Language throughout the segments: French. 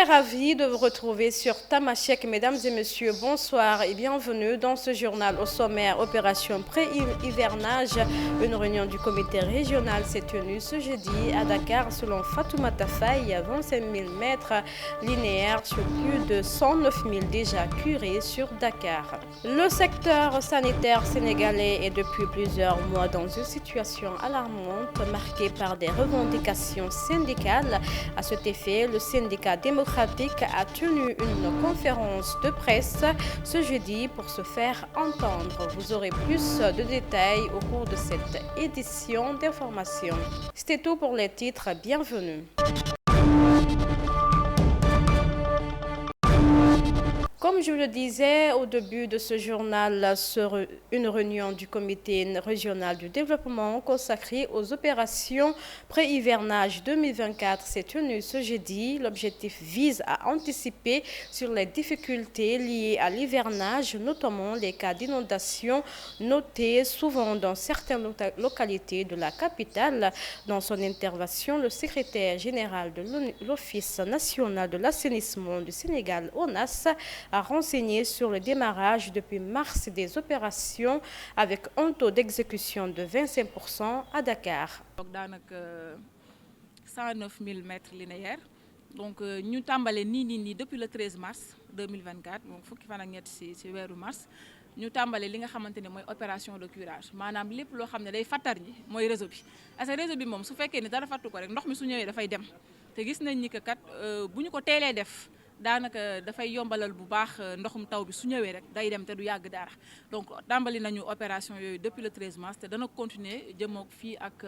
Très ravie de vous retrouver sur Tamashek. Mesdames et messieurs, bonsoir et bienvenue dans ce journal. Au sommaire, opération pré-hivernage. Une réunion du comité régional s'est tenue ce jeudi à Dakar selon Fatoumata Faye, 25 000 mètres linéaires sur plus de 109 000 déjà curés sur Dakar. Le secteur sanitaire sénégalais est depuis plusieurs mois dans une situation alarmante marquée par des revendications syndicales. À cet effet, le syndicat démocratique a tenu une conférence de presse ce jeudi pour se faire entendre. Vous aurez plus de détails au cours de cette édition d'information. C'était tout pour les titres. Bienvenue. Comme je le disais au début de ce journal, sur une réunion du comité régional du développement consacrée aux opérations pré-hivernage 2024 s'est tenue ce jeudi. L'objectif vise à anticiper sur les difficultés liées à l'hivernage, notamment les cas d'inondation notés souvent dans certaines localités de la capitale. Dans son intervention, le secrétaire général de l'Office national de l'assainissement du Sénégal, ONAS, a renseigné sur le démarrage depuis mars des opérations avec un taux d'exécution de 25% à Dakar. Donc daanaka 109 000 mètres linéaires donc ñu tàmbale nii depuis le 13 mars 2024 donc fukki fan ak ñett ci weeru mars ñu tàmbale li nga xamante ne mooy opération de curage maanaam lépp loo xam ne day fattar ñi mooy réseau bi parce que réseau bi moom su fekkee ni dara fattu ko rek ndox mi su ñëwee dafay dem te gis nañ ni que kat bu ñu ko teelee def daanaka dafay yombalal bu baax ndoxum taw bi su ñëwee rek day dem te du yàgg dara donc tàmbali nañu opération yooyu depuis le 13 mars te dana continuer jëmook fii ak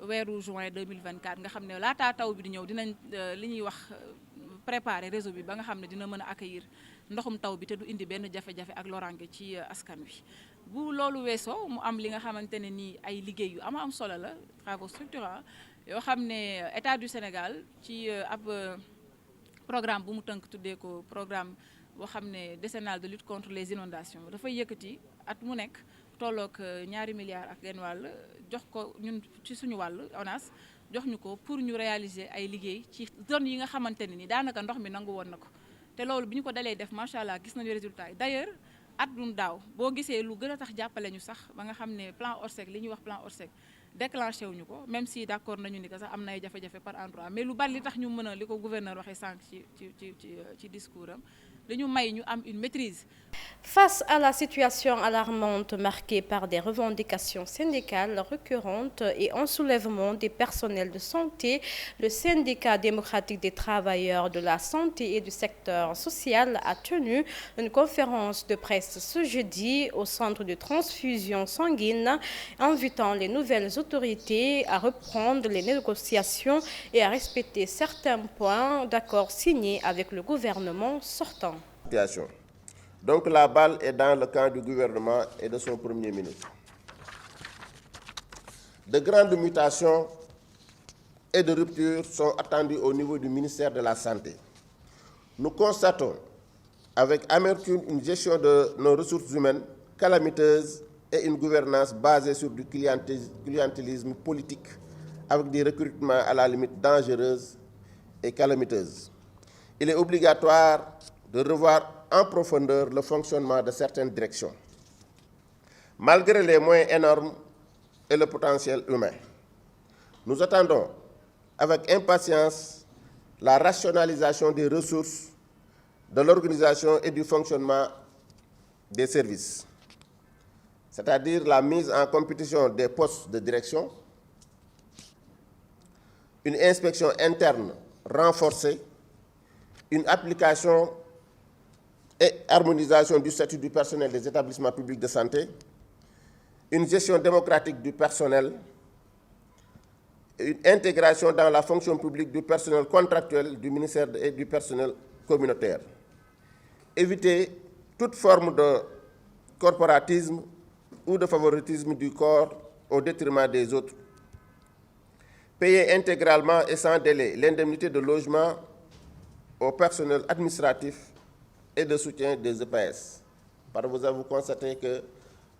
weeru juin 2024 nga xam ne laataa taw bi di ñëw dinañ li ñuy wax préparer réseau bi ba nga xam ne dina mën a accueillir ndoxum taw bi te du indi benn jafe-jafe ak lorange ci askan wi. bu loolu weesoo mu am li nga xamante ne nii ay liggéey yu am solo la travaux structurants yoo xam ne état du Sénégal ci ab programme bu mu tënk tuddee ko programme boo xam ne décennal de lutte contre les inondations dafay yëkkati at mu nekk tolloog 2 milliards ak genn wàll jox ko ñun ci suñu wàll ONAS jox ñu ko pour ñu réaliser ay liggéey ci zone yi nga xamante ne ni daanaka ndox mi nangu woon na ko te loolu bi ñu ko dalee def macha allah gis nañu résultat yi d'ailleurs at dun daaw boo gisee lu gën a tax jàppale ñu sax ba nga xam ne plan Orsec li ñuy wax plan Orsec déclenché wuñu ko même si d'accord nañu ni que sax am na ay jafe-jafe par endroit mais lu bari li tax ñu mën a li ko gouverneur waxee sànq ci discours am dañu may ñu am une maîtrise. Face à la situation alarmante marquée par des revendications syndicales récurrentes et un soulèvement des personnels de santé, le syndicat démocratique des travailleurs de la santé et du secteur social a tenu une conférence de presse ce jeudi au centre de transfusion sanguine, invitant les nouvelles autorités à reprendre les négociations et à respecter certains points d'accord signés avec le gouvernement sortant. Donc la balle est dans le camp du gouvernement et de son Premier ministre. De grandes mutations et de ruptures sont attendues au niveau du ministère de la Santé. Nous constatons avec amertume une gestion de nos ressources humaines calamiteuse et une gouvernance basée sur du clientélisme politique avec des recrutements à la limite dangereuses et calamiteuses. Il est obligatoire de revoir en profondeur le fonctionnement de certaines directions. Malgré les moyens énormes et le potentiel humain, nous attendons avec impatience la rationalisation des ressources, de l'organisation et du fonctionnement des services, c'est-à-dire la mise en compétition des postes de direction, une inspection interne renforcée, une application et harmonisation du statut du personnel des établissements publics de santé, une gestion démocratique du personnel, une intégration dans la fonction publique du personnel contractuel du ministère et du personnel communautaire. Éviter toute forme de corporatisme ou de favoritisme du corps au détriment des autres. Payer intégralement et sans délai l'indemnité de logement au personnel administratif et de soutien des EPS. Vous constatez que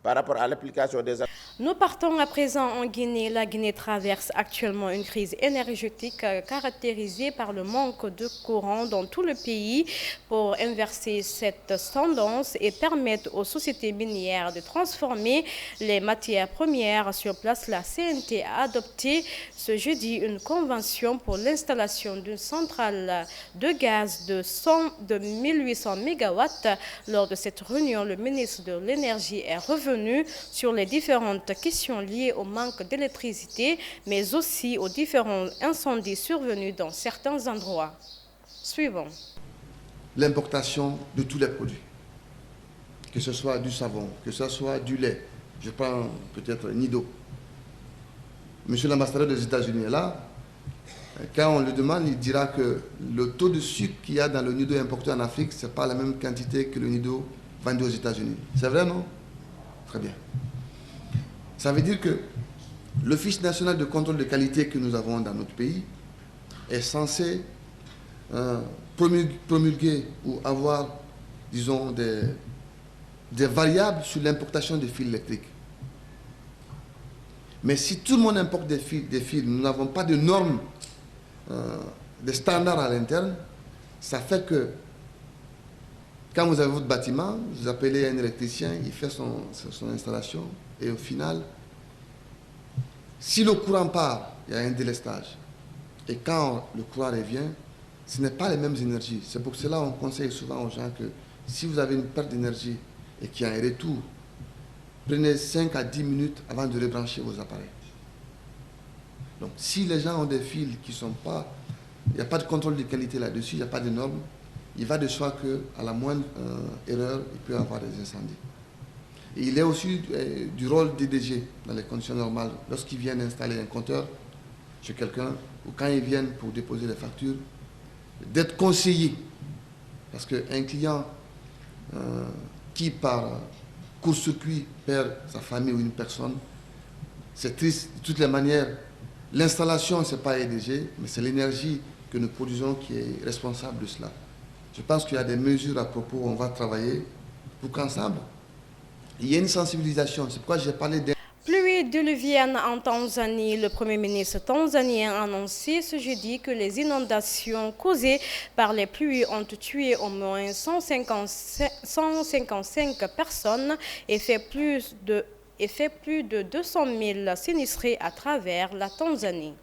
par rapport à l'application des... Nous partons à présent en Guinée. La Guinée traverse actuellement une crise énergétique caractérisée par le manque de courant dans tout le pays. Pour inverser cette tendance et permettre aux sociétés minières de transformer les matières premières sur place, la CNT a adopté ce jeudi une convention pour l'installation d'une centrale de gaz de 1800 MW. Lors de cette réunion, le ministre de l'Énergie est revenu sur les différentes questions liées au manque d'électricité, mais aussi aux différents incendies survenus dans certains endroits. Suivons. L'importation de tous les produits, que ce soit du savon, que ce soit du lait. Je prends peut-être Nido. Monsieur l'ambassadeur des États-Unis est là. Quand on le demande, il dira que le taux de sucre qu'il y a dans le Nido importé en Afrique, ce n'est pas la même quantité que le Nido vendu aux États-Unis. C'est vrai, non? Très bien. Ça veut dire que l'Office national de contrôle de qualité que nous avons dans notre pays est censé promulguer ou avoir, disons, des variables sur l'importation des fils électriques. Mais si tout le monde importe des fils, nous n'avons pas de normes, des standards à l'interne, ça fait que quand vous avez votre bâtiment, vous appelez un électricien, il fait son installation, et au final, si le courant part, il y a un délestage. Et quand le courant revient, ce n'est pas les mêmes énergies. C'est pour cela qu'on conseille souvent aux gens que si vous avez une perte d'énergie et qu'il y a un retour, prenez 5 à 10 minutes avant de rebrancher vos appareils. Donc si les gens ont des fils qui ne sont pas... Il n'y a pas de contrôle de qualité là-dessus, il n'y a pas de normes, il va de soi qu'à la moindre erreur, il peut y avoir des incendies. Et il est aussi du rôle des DG dans les conditions normales, lorsqu'ils viennent installer un compteur chez quelqu'un, ou quand ils viennent pour déposer les factures, d'être conseillés. Parce qu'un client qui, par court-circuit, perd sa famille ou une personne, c'est triste. De toutes les manières, l'installation, ce n'est pas EDG, mais c'est l'énergie que nous produisons qui est responsable de cela. Je pense qu'il y a des mesures à propos où on va travailler pour qu'ensemble, il y ait une sensibilisation. C'est pourquoi j'ai parlé des... Pluie diluvienne en Tanzanie. Le Premier ministre tanzanien a annoncé ce jeudi que les inondations causées par les pluies ont tué au moins 155 personnes et fait plus de 200 000 sinistrés à travers la Tanzanie.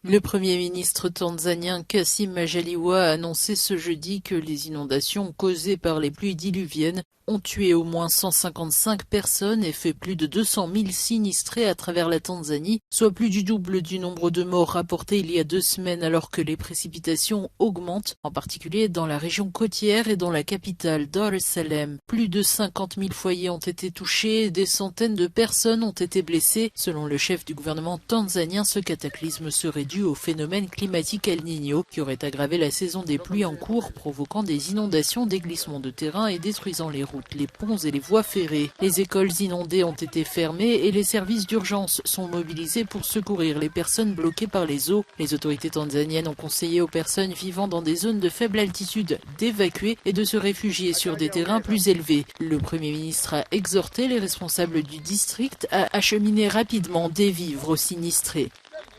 Le Premier ministre tanzanien Kassim Majaliwa a annoncé ce jeudi que les inondations causées par les pluies diluviennes ont tué au moins 155 personnes et fait plus de 200 000 sinistrés à travers la Tanzanie, soit plus du double du nombre de morts rapportés il y a 2 semaines alors que les précipitations augmentent, en particulier dans la région côtière et dans la capitale Dar es Salaam. Plus de 50 000 foyers ont été touchés et des centaines de personnes ont été blessées. Selon le chef du gouvernement tanzanien, ce cataclysme serait dû au phénomène climatique El Niño qui aurait aggravé la saison des pluies en cours, provoquant des inondations, des glissements de terrain et détruisant les routes, les ponts et les voies ferrées. Les écoles inondées ont été fermées et les services d'urgence sont mobilisés pour secourir les personnes bloquées par les eaux. Les autorités tanzaniennes ont conseillé aux personnes vivant dans des zones de faible altitude d'évacuer et de se réfugier sur des terrains plus élevés. Le Premier ministre a exhorté les responsables du district à acheminer rapidement des vivres aux sinistrés.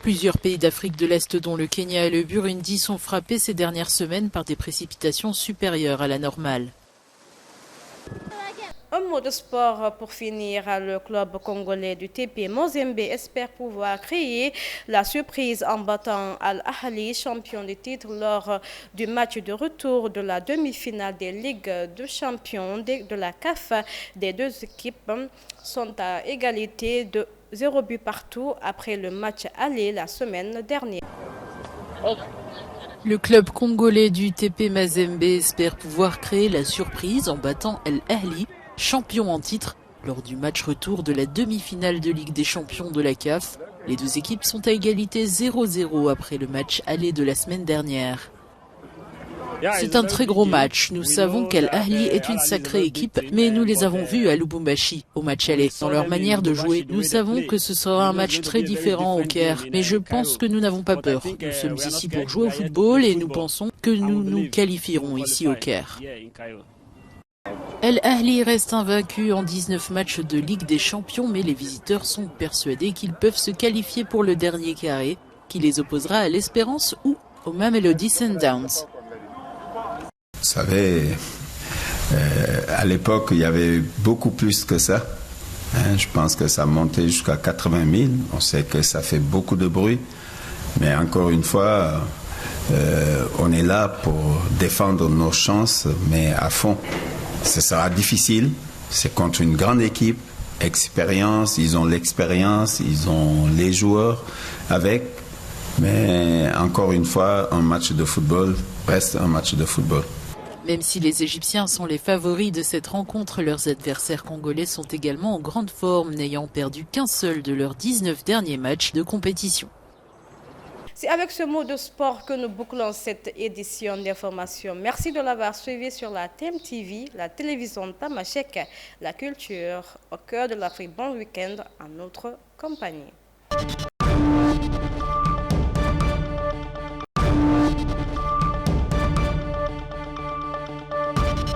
Plusieurs pays d'Afrique de l'Est, dont le Kenya et le Burundi, sont frappés ces dernières semaines par des précipitations supérieures à la normale. Un mot de sport pour finir. Le club congolais du TP Mazembe espère pouvoir créer la surprise en battant Al Ahly, champion du titre, lors du match de retour de la demi-finale des Ligues de champions de la CAF. Les deux équipes sont à égalité de 0 but partout après le match aller la semaine dernière. Le club congolais du TP Mazembe espère pouvoir créer la surprise en battant Al Ahly, champion en titre, lors du match retour de la demi-finale de Ligue des champions de la CAF. Les deux équipes sont à égalité 0-0 après le match aller de la semaine dernière. C'est un très gros match. Nous savons qu'Al Ahly est une sacrée équipe, mais nous les avons vus à Lubumbashi, au match aller, dans leur manière de jouer. Nous savons que ce sera un match très différent au Caire, mais je pense que nous n'avons pas peur. Nous sommes ici pour jouer au football et nous pensons que nous nous qualifierons ici au Caire. El Ahly reste invaincu en 19 matchs de Ligue des Champions, mais les visiteurs sont persuadés qu'ils peuvent se qualifier pour le dernier carré, qui les opposera à l'Espérance ou au Mamelodi Sundowns. Vous savez, à l'époque, il y avait beaucoup plus que ça. Je pense que ça montait jusqu'à 80 000. On sait que ça fait beaucoup de bruit. Mais encore une fois, on est là pour défendre nos chances, mais à fond. Ce sera difficile. C'est contre une grande équipe, expérience. Ils ont l'expérience, ils ont les joueurs avec. Mais encore une fois, un match de football reste un match de football. Même si les Égyptiens sont les favoris de cette rencontre, leurs adversaires congolais sont également en grande forme, n'ayant perdu qu'un seul de leurs 19 derniers matchs de compétition. C'est avec ce mot de sport que nous bouclons cette édition d'information. merci de l'avoir suivi sur la TMTV, la télévision Tamashek, la culture au cœur de l'Afrique. Bon week-end en notre compagnie.